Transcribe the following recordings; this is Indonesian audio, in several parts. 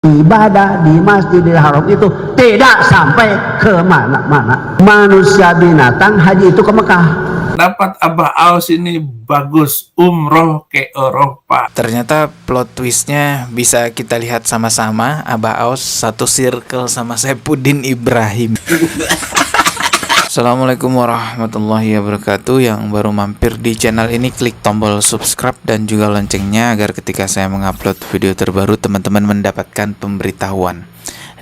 Ibadah di Masjidil Haram itu tidak sampai ke mana-mana. Manusia binatang haji itu ke Mekah. Dapat Abah Aus ini bagus umroh ke Eropa. Ternyata plot twistnya bisa kita lihat sama-sama. Abah Aus satu circle sama Saifuddin Ibrahim. Assalamualaikum warahmatullahi wabarakatuh. Yang baru mampir di channel ini, klik tombol subscribe dan juga loncengnya agar ketika saya mengupload video terbaru teman-teman mendapatkan pemberitahuan.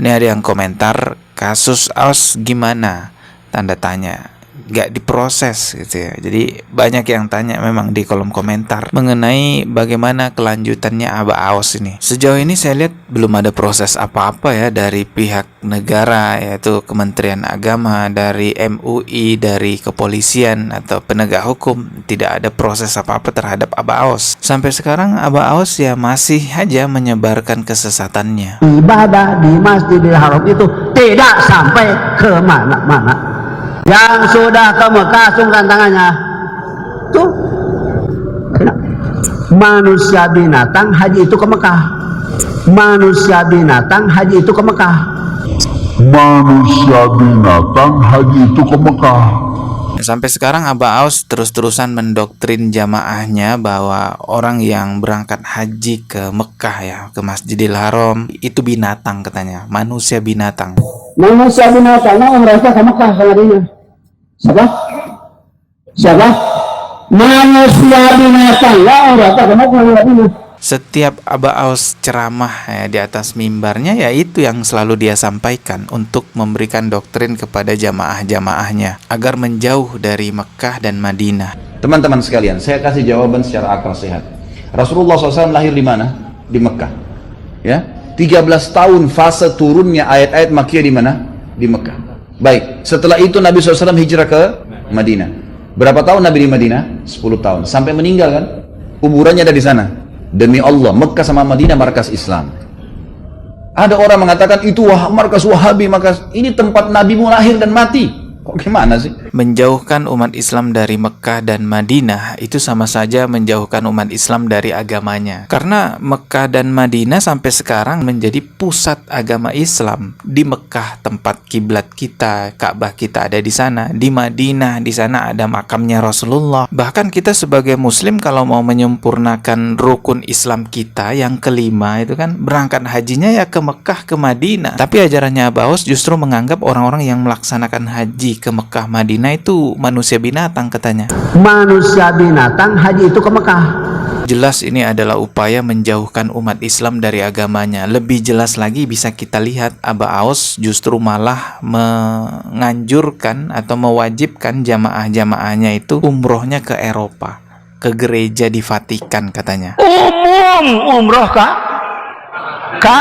Ini ada yang komentar, kasus Aus gimana? Tanda tanya. Gak diproses gitu ya. Jadi banyak yang tanya memang di kolom komentar mengenai bagaimana kelanjutannya Abah Aus ini. Sejauh ini saya lihat belum ada proses apa-apa ya dari pihak negara, yaitu Kementerian Agama, dari MUI, dari kepolisian atau penegak hukum. Tidak ada proses apa-apa terhadap Abah Aus. Sampai sekarang Abah Aus ya masih aja menyebarkan kesesatannya. Ibadah di Masjidil Haram itu tidak sampai ke mana-mana. Yang sudah ke Mekah, sungkan tangannya. Tuh, manusia binatang haji itu ke Mekah. Manusia binatang haji itu ke Mekah. Manusia binatang haji itu ke Mekah. Sampai sekarang Abah Aus terus-terusan mendoktrin jamaahnya bahwa orang yang berangkat haji ke Mekah ya, ke Masjidil Haram, itu binatang katanya, manusia binatang. Manusia binatang, mereka ke Mekah sama dia. Siapa? Siapa? Manusia binatang, mereka ke Mekah sama dia. Setiap Abah Aus ceramah ya, di atas mimbarnya, ya itu yang selalu dia sampaikan untuk memberikan doktrin kepada jamaah-jamaahnya agar menjauh dari Mekah dan Madinah. Teman-teman sekalian, saya kasih jawaban secara akal sehat. Rasulullah SAW lahir di mana? Di Mekah. Ya, 13 tahun fase turunnya ayat-ayat Makkiyah di mana? Di Mekah. Baik, setelah itu Nabi SAW hijrah ke Madinah. Berapa tahun Nabi di Madinah? 10 tahun. Sampai meninggal kan? Kuburannya ada di sana. Demi Allah, Mekah sama Madinah markas Islam. Ada orang mengatakan itu markas Wahabi, markas ini tempat Nabi lahir dan mati. Kok gimana sih? Menjauhkan umat Islam dari Mekah dan Madinah itu sama saja menjauhkan umat Islam dari agamanya. Karena Mekah dan Madinah sampai sekarang menjadi pusat agama Islam. Di Mekah tempat kiblat kita, Ka'bah kita ada di sana. Di Madinah di sana ada makamnya Rasulullah. Bahkan kita sebagai muslim kalau mau menyempurnakan rukun Islam kita yang kelima itu kan berangkat hajinya ya ke Mekah, ke Madinah. Tapi ajarannya Abah Aus justru menganggap orang-orang yang melaksanakan haji ke Mekah Madinah itu manusia binatang katanya. Manusia binatang haji itu ke Mekah. Jelas ini adalah upaya menjauhkan umat Islam dari agamanya. Lebih jelas lagi bisa kita lihat Abah Aus justru malah menganjurkan atau mewajibkan jamaah-jamaahnya itu umrohnya ke Eropa, ke gereja di Vatikan katanya. Umroh ke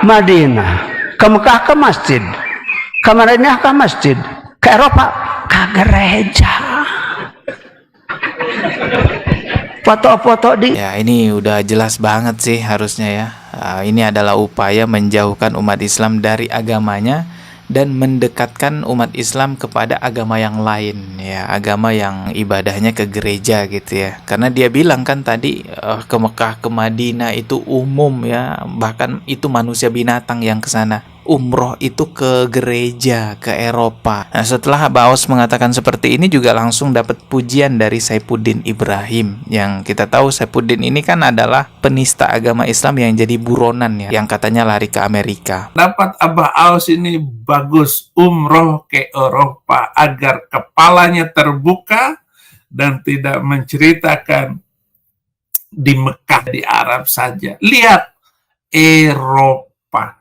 Madinah, ke Mekah ke masjid, ke Madinah ke masjid, ke Eropa ke gereja. Foto-foto di Ya ini udah jelas banget sih harusnya ya. Ini adalah upaya menjauhkan umat Islam dari agamanya dan mendekatkan umat Islam kepada agama yang lain ya, agama yang ibadahnya ke gereja gitu ya. Karena dia bilang kan tadi ke Mekah ke Madinah itu umum ya, bahkan itu manusia binatang yang ke sana. Umroh itu ke gereja, ke Eropa. Nah, setelah Abah Aus mengatakan seperti ini juga langsung dapat pujian dari Saifuddin Ibrahim. Yang kita tahu Saifuddin ini kan adalah penista agama Islam yang jadi buronan ya, yang katanya lari ke Amerika. Dapat Abah Aus ini bagus umroh ke Eropa agar kepalanya terbuka dan tidak menceritakan di Mekah, di Arab saja. Lihat Eropa.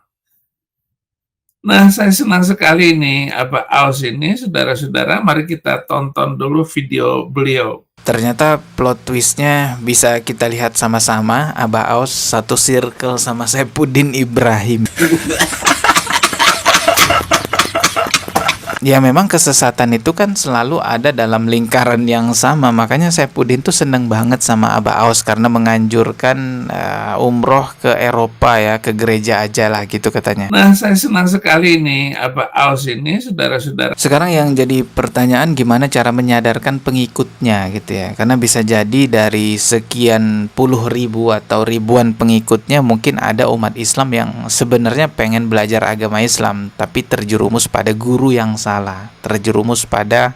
Nah, saya senang sekali ini Abah Aus ini, saudara-saudara. Mari kita tonton dulu video beliau. Ternyata plot twistnya bisa kita lihat sama-sama. Abah Aus satu circle sama Saifuddin Ibrahim. Ya memang kesesatan itu kan selalu ada dalam lingkaran yang sama. Makanya Saifuddin tuh seneng banget sama Abah Aos karena menganjurkan umroh ke Eropa ya, ke gereja aja lah gitu katanya. Nah, saya senang sekali nih Abah Aos ini, saudara-saudara. Sekarang yang jadi pertanyaan gimana cara menyadarkan pengikutnya gitu ya. Karena bisa jadi dari sekian puluh ribu atau ribuan pengikutnya mungkin ada umat Islam yang sebenarnya pengen belajar agama Islam tapi terjerumus pada guru yang salah, terjerumus pada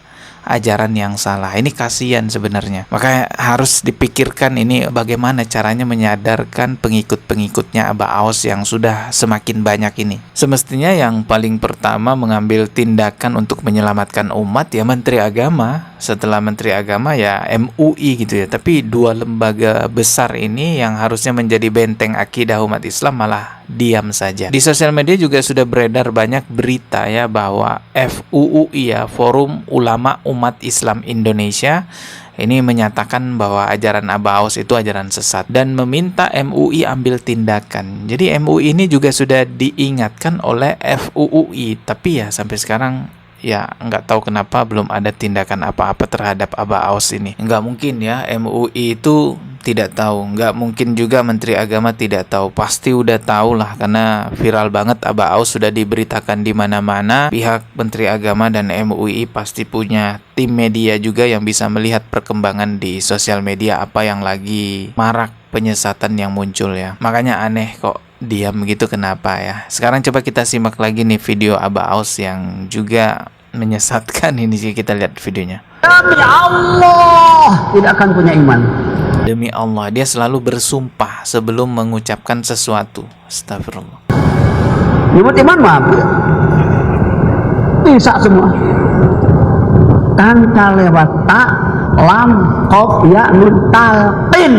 ajaran yang salah. Ini kasihan sebenarnya. Makanya harus dipikirkan ini bagaimana caranya menyadarkan pengikut-pengikutnya Abah Aos yang sudah semakin banyak ini. Semestinya yang paling pertama mengambil tindakan untuk menyelamatkan umat ya Menteri Agama. Setelah Menteri Agama ya MUI gitu ya. Tapi dua lembaga besar ini yang harusnya menjadi benteng akidah umat Islam malah diam saja. Di sosial media juga sudah beredar banyak berita ya bahwa FUUI ya, Forum Ulama Umat Islam Indonesia, ini menyatakan bahwa ajaran Abah Aos itu ajaran sesat dan meminta MUI ambil tindakan. Jadi MUI ini juga sudah diingatkan oleh FUUI, tapi ya sampai sekarang ya nggak tahu kenapa belum ada tindakan apa-apa terhadap Abah Aos ini. Nggak mungkin ya MUI itu tidak tahu, nggak mungkin juga Menteri Agama tidak tahu, pasti udah tahu lah karena viral banget Abah Aos sudah diberitakan di mana-mana. Pihak Menteri Agama dan MUI pasti punya tim media juga yang bisa melihat perkembangan di sosial media apa yang lagi marak penyesatan yang muncul ya. Makanya aneh kok diam gitu, kenapa ya. Sekarang coba kita simak lagi nih video Abah Aos yang juga menyesatkan ini sih, kita lihat videonya. Demi Allah tidak akan punya iman. Demi Allah, dia selalu bersumpah sebelum mengucapkan sesuatu. Astagfirullah. Nyebut iman mah bisa semua. Tanpa lewat tak, lam, qaf, ya, nun, talqin.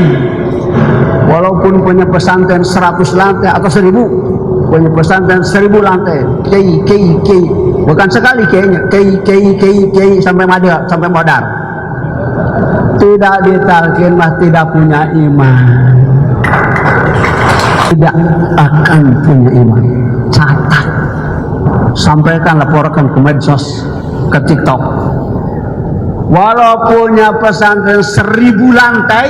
Walaupun punya pesantren 100 lantai atau 1000, punya pesantren 1000 lantai, kiai, bukan sekali kiainya, kiai sampai modar. Tidak ditalkin mah tidak punya iman, tidak akan punya iman. Catat, sampaikan, laporkan ke medsos, ke TikTok. Walaupun punya pesantren 1000 lantai,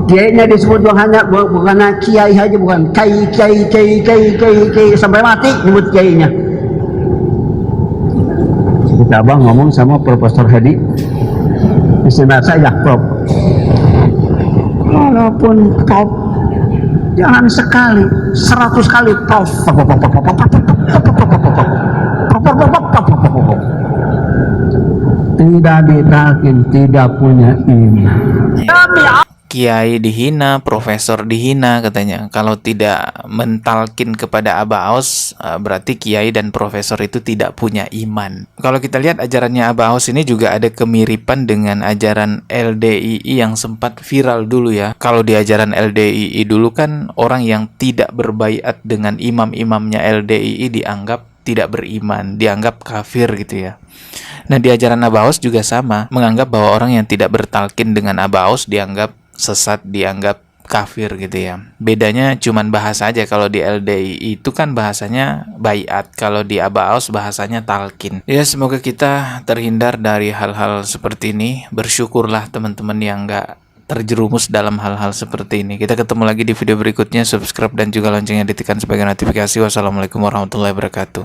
kiainya disebut bukan kiai aja, bukan kiai sampai mati nyebut kiainya. Kita abang ngomong sama Profesor Hedi, istilah saya Prof. Walaupun Prof, jangan sekali, 100 kali Prof. Tidak ditalkin, tidak punya iman. Kiai dihina, profesor dihina katanya. Kalau tidak mentalkin kepada Abah Aos, berarti kiai dan profesor itu tidak punya iman. Kalau kita lihat ajarannya Abah Aos ini juga ada kemiripan dengan ajaran LDII yang sempat viral dulu ya. Kalau di ajaran LDII dulu kan orang yang tidak berbaiat dengan imam-imamnya LDII dianggap tidak beriman, dianggap kafir gitu ya. Nah di ajaran Abah Aos juga sama, menganggap bahwa orang yang tidak bertalkin dengan Abah Aos dianggap sesat, dianggap kafir gitu ya. Bedanya cuman bahasa aja. Kalau di LDI itu kan bahasanya baiat, kalau di Abah Aos bahasanya talkin. Ya semoga kita terhindar dari hal-hal seperti ini. Bersyukurlah teman-teman yang nggak terjerumus dalam hal-hal seperti ini. Kita ketemu lagi di video berikutnya. Subscribe dan juga loncengnya ditekan sebagai notifikasi. Wassalamualaikum warahmatullahi wabarakatuh.